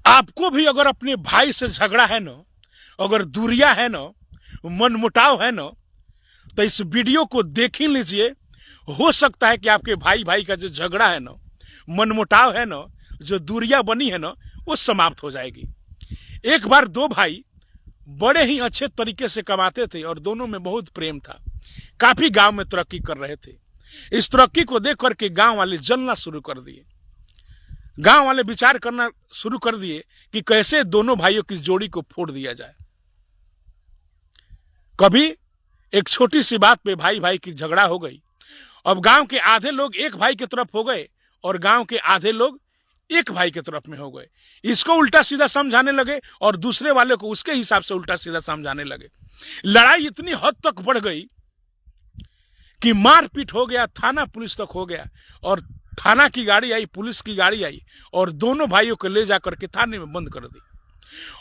आपको भी अगर अपने भाई से झगड़ा है ना, अगर दूरिया है ना, मनमुटाव है ना, तो इस वीडियो को देख ही लीजिए। हो सकता है कि आपके भाई भाई का जो झगड़ा है ना, मनमुटाव है ना, जो दूरिया बनी है ना, वो समाप्त हो जाएगी। एक बार दो भाई बड़े ही अच्छे तरीके से कमाते थे और दोनों में बहुत प्रेम था। काफी गांव में तरक्की कर रहे थे। इस तरक्की को देख करके गांव वाले जलना शुरू कर दिए। गांव वाले विचार करना शुरू कर दिए कि कैसे दोनों भाइयों की जोड़ी को फोड़ दिया जाए। कभी एक छोटी सी बात पे भाई भाई की झगड़ा हो गई। अब गांव के आधे लोग एक भाई की तरफ हो गए और गांव के आधे लोग एक भाई की तरफ में हो गए। इसको उल्टा सीधा समझाने लगे और दूसरे वाले को उसके हिसाब से उल्टा सीधा समझाने लगे। लड़ाई इतनी हद तक बढ़ गई कि मारपीट हो गया, थाना पुलिस तक हो गया। और थाना की गाड़ी आई, पुलिस की गाड़ी आई और दोनों भाइयों को ले जाकर के थाने में बंद कर दी।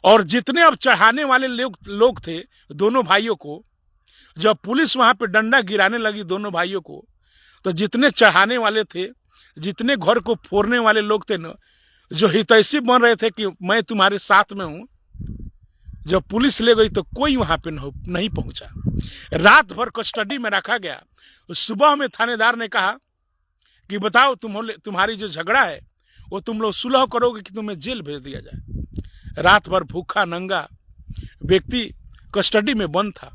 और जितने अब चढ़ाने वाले लोग थे दोनों भाइयों को, जब पुलिस वहां पे डंडा गिराने लगी दोनों भाइयों को, तो जितने चढ़ाने वाले थे, जितने घर को फोड़ने वाले लोग थे ना, जो हितैषी बन रहे थे कि मैं तुम्हारे साथ में हूं, जब पुलिस ले गई तो कोई वहां पे नहीं पहुंचा। रात भर कस्टडी में रखा गया। सुबह में थानेदार ने कहा कि बताओ तुम्हारी जो झगड़ा है वो तुम लोग सुलह करोगे कि तुम्हें जेल भेज दिया जाए। रात भर भूखा नंगा व्यक्ति कस्टडी में बंद था।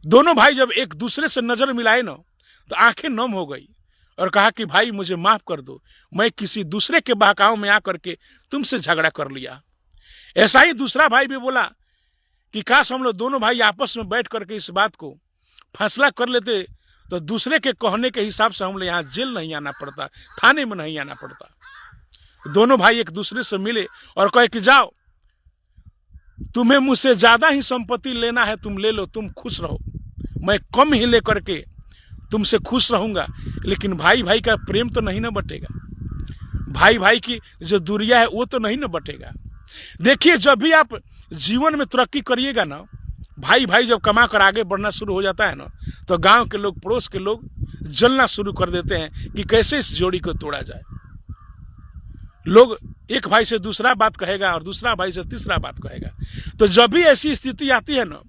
दोनों भाई जब एक दूसरे से नजर मिलाए ना, तो आंखें नम हो गई और कहा कि भाई मुझे माफ कर दो, मैं किसी दूसरे के बहकाव में आकर के तुमसे झगड़ा कर लिया। ऐसा ही दूसरा भाई भी बोला कि काश हम लोग दोनों भाई आपस में बैठ करके इस बात को फैसला कर लेते, तो दूसरे के कहने के हिसाब से हम लोग यहाँ जेल नहीं आना पड़ता, थाने में नहीं आना पड़ता। दोनों भाई एक दूसरे से मिले और कहे कि जाओ, तुम्हें मुझसे ज्यादा ही संपत्ति लेना है तुम ले लो, तुम खुश रहो, मैं कम ही लेकर के तुमसे खुश रहूंगा, लेकिन भाई भाई का प्रेम तो नहीं ना बटेगा, भाई भाई की जो दूरिया है वो तो नहीं ना बटेगा। देखिए, जब भी आप जीवन में तरक्की करिएगा ना, भाई भाई जब कमा कर आगे बढ़ना शुरू हो जाता है ना, तो गांव के लोग, पड़ोस के लोग जलना शुरू कर देते हैं कि कैसे इस जोड़ी को तोड़ा जाए। लोग एक भाई से दूसरा बात कहेगा और दूसरा भाई से तीसरा बात कहेगा। तो जब भी ऐसी स्थिति आती है ना,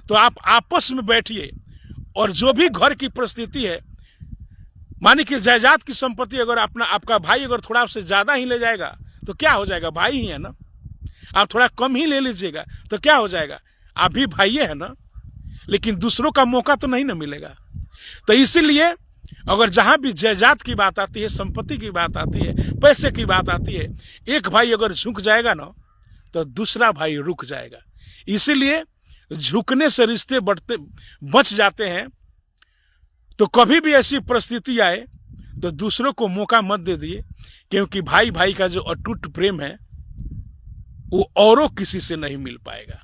तो आप आपस में बैठिए और जो भी घर की परिस्थिति है, मानी कि जायदाद की संपत्ति अगर आपका भाई अगर थोड़ा आपसे ज्यादा ही ले जाएगा तो क्या हो जाएगा, भाई ही है ना। आप थोड़ा कम ही ले लीजिएगा तो क्या हो जाएगा, आप भी भाई है ना, लेकिन दूसरों का मौका तो नहीं ना मिलेगा। तो इसीलिए अगर जहां भी जायदाद की बात आती है, संपत्ति की बात आती है, पैसे की बात आती है, एक भाई अगर झुक जाएगा ना, तो दूसरा भाई रुक जाएगा। इसीलिए झुकने से रिश्ते बच जाते हैं। तो कभी भी ऐसी परिस्थिति आए तो दूसरों को मौका मत दे दिए, क्योंकि भाई भाई का जो अटूट प्रेम है वो औरों किसी से नहीं मिल पाएगा।